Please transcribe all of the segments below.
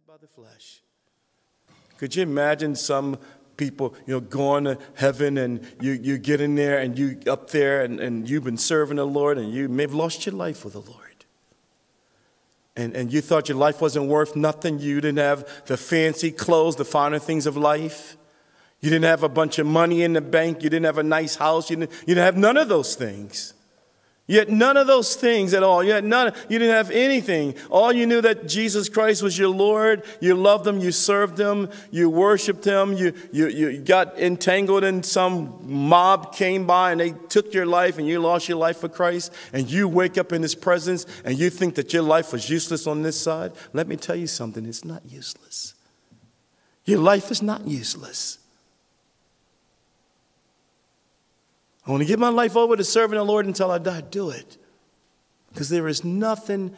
tempted by the flesh. Could you imagine some people, going to heaven and you get in there and you up there and you've been serving the Lord and you may have lost your life with the Lord. And you thought your life wasn't worth nothing. You didn't have the fancy clothes, the finer things of life. You didn't have a bunch of money in the bank. You didn't have a nice house. You didn't have none of those things. You had none of those things at all. You didn't have anything. All you knew that Jesus Christ was your Lord. You loved him. You served him. You worshiped him. You got entangled in some mob came by and they took your life and you lost your life for Christ. And you wake up in his presence and you think that your life was useless on this side. Let me tell you something. It's not useless. Your life is not useless. I want to give my life over to serving the Lord until I die. Do it. Because there is nothing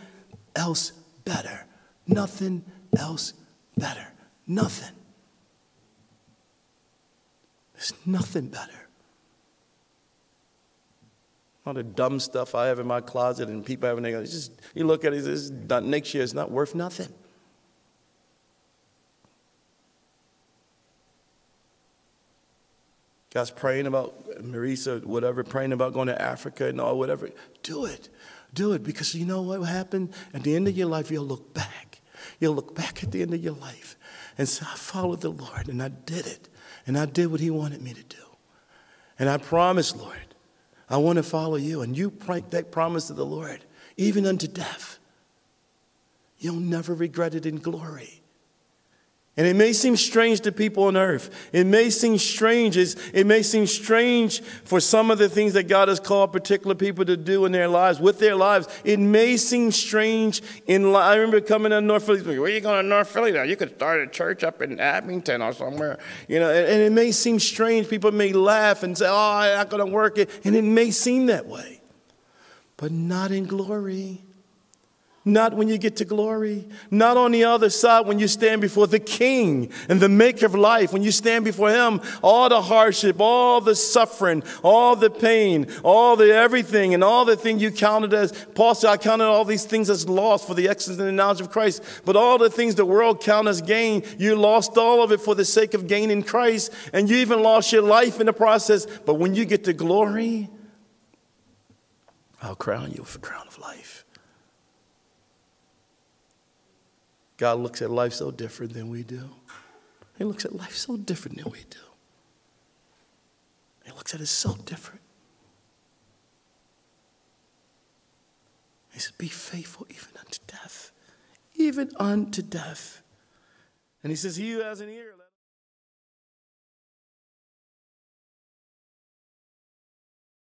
else better. Nothing else better. Nothing. There's nothing better. All the dumb stuff I have in my closet and people have in there, you look at it, this next year it's not worth nothing. Guys praying about Marisa, whatever, praying about going to Africa and all, whatever. Do it. Do it, because you know what will happen? At the end of your life, you'll look back. You'll look back at the end of your life and say, I followed the Lord and I did it. And I did what he wanted me to do. And I promise, Lord, I want to follow you. And you break that promise to the Lord, even unto death. You'll never regret it in glory. And it may seem strange to people on earth. It may seem strange. It may seem strange for some of the things that God has called particular people to do in their lives, with their lives. It may seem strange I remember coming to North Philly. Where are you going to North Philly now? You could start a church up in Abington or somewhere. And it may seem strange. People may laugh and say, oh, I'm not going to work it. And it may seem that way. But not in glory. Not when you get to glory. Not on the other side when you stand before the King and the maker of life. When you stand before him, all the hardship, all the suffering, all the pain, all the everything, and all the things you counted as, Paul said, I counted all these things as lost for the excellence and the knowledge of Christ. But all the things the world counts as gain, you lost all of it for the sake of gaining Christ. And you even lost your life in the process. But when you get to glory, I'll crown you with a crown of life. God looks at life so different than we do. He looks at life so different than we do. He looks at it so different. He says, be faithful even unto death. Even unto death. And he says, he who has an ear, let